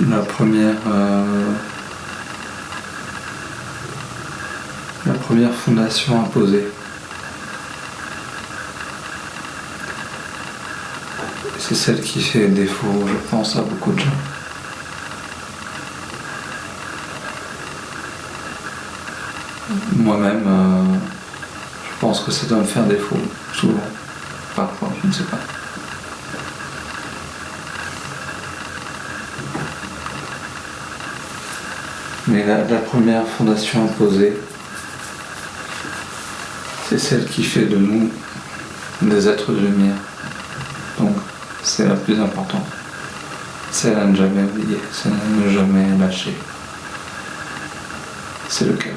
La première fondation à poser, c'est celle qui fait défaut, je pense, à beaucoup de gens. Moi-même, je pense que ça doit me faire défaut, souvent, parfois, je ne sais pas. Mais la première fondation à poser, c'est celle qui fait de nous des êtres de lumière. Donc, c'est la plus importante. C'est à ne jamais oublier, c'est à ne jamais lâcher. C'est le cœur.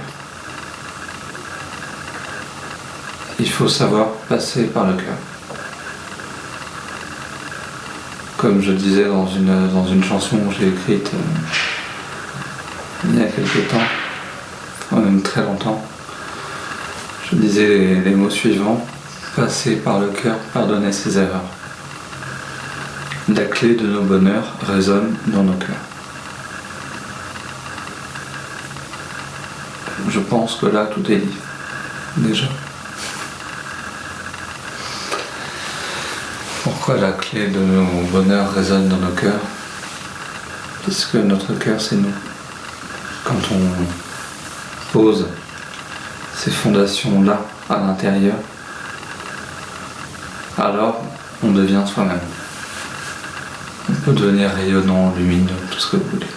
Il faut savoir passer par le cœur. Comme je disais dans une chanson que j'ai écrite il y a quelques temps, même très longtemps, je disais les mots suivants: passer par le cœur, pardonner ses erreurs. La clé de nos bonheurs résonne dans nos cœurs. Je pense que là, tout est dit, déjà. Pourquoi la clé de nos bonheurs résonne dans nos cœurs? Puisque notre cœur, c'est nous. Quand on pose ces fondations-là à l'intérieur, alors on devient soi-même. On peut devenir rayonnant, lumineux, tout ce que vous voulez.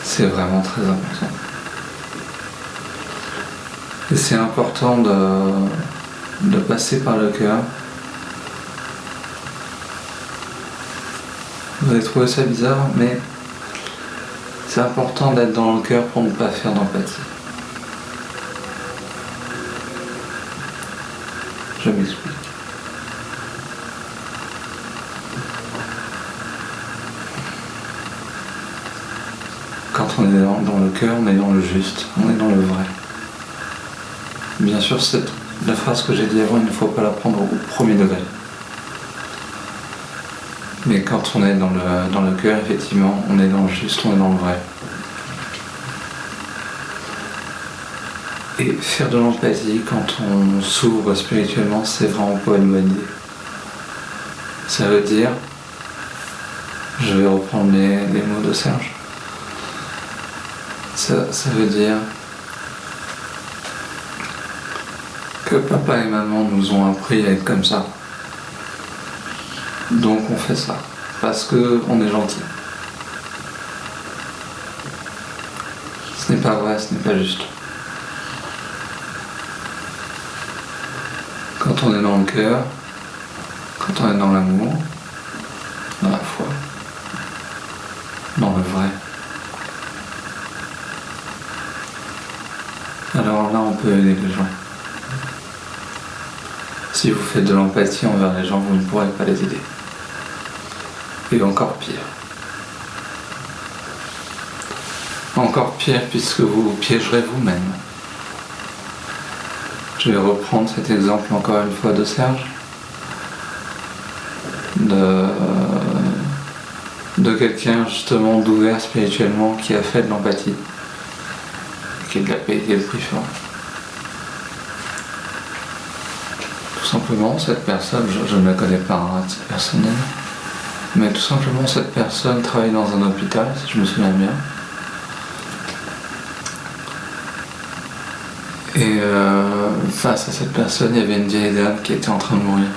C'est vraiment très important. Et c'est important de passer par le cœur. Vous allez trouver ça bizarre, mais c'est important d'être dans le cœur pour ne pas faire d'empathie. Je m'explique. Quand on est dans le cœur, on est dans le juste, on est dans le vrai. Bien sûr, la phrase que j'ai dit avant, il ne faut pas la prendre au premier degré. Mais quand on est dans le cœur, effectivement, on est dans le juste, on est dans le vrai. Et faire de l'empathie quand on s'ouvre spirituellement, c'est vraiment pas une bonne idée. Ça veut dire, je vais reprendre les mots de Serge, ça veut dire que papa et maman nous ont appris à être comme ça. Donc on fait ça, parce qu'on est gentil. Ce n'est pas vrai, ce n'est pas juste. Quand on est dans le cœur, quand on est dans l'amour, dans la foi, dans le vrai, alors là on peut aider les gens. Si vous faites de l'empathie envers les gens, vous ne pourrez pas les aider. Et encore pire. Encore pire puisque vous vous piégerez vous-même. Je vais reprendre cet exemple encore une fois de Serge. De quelqu'un justement d'ouvert spirituellement qui a fait de l'empathie. Qui l'a payé le prix fort. Tout simplement, cette personne, je ne la connais pas à titre personnel, mais tout simplement cette personne travaille dans un hôpital, si je me souviens bien. Et face à cette personne, il y avait une vieille dame qui était en train de mourir,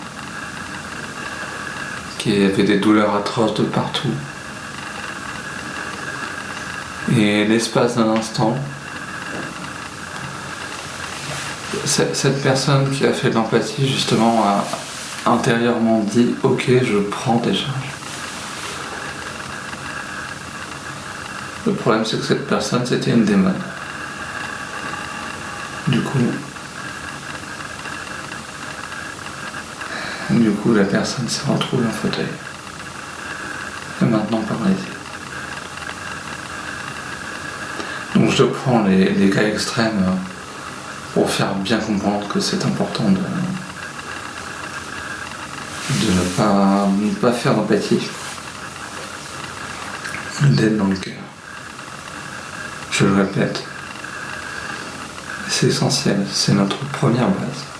qui avait des douleurs atroces de partout. Et l'espace d'un instant, cette personne qui a fait de l'empathie justement a intérieurement dit « Ok, je prends des charges ». Le problème c'est que cette personne c'était une démon. Du coup la personne s'est retrouvée en fauteuil. Et maintenant parlez-y. Donc je prends les cas extrêmes pour faire bien comprendre que c'est important de ne pas faire d'empathie. d'être dans le cœur. Je le répète, c'est essentiel, c'est notre première base.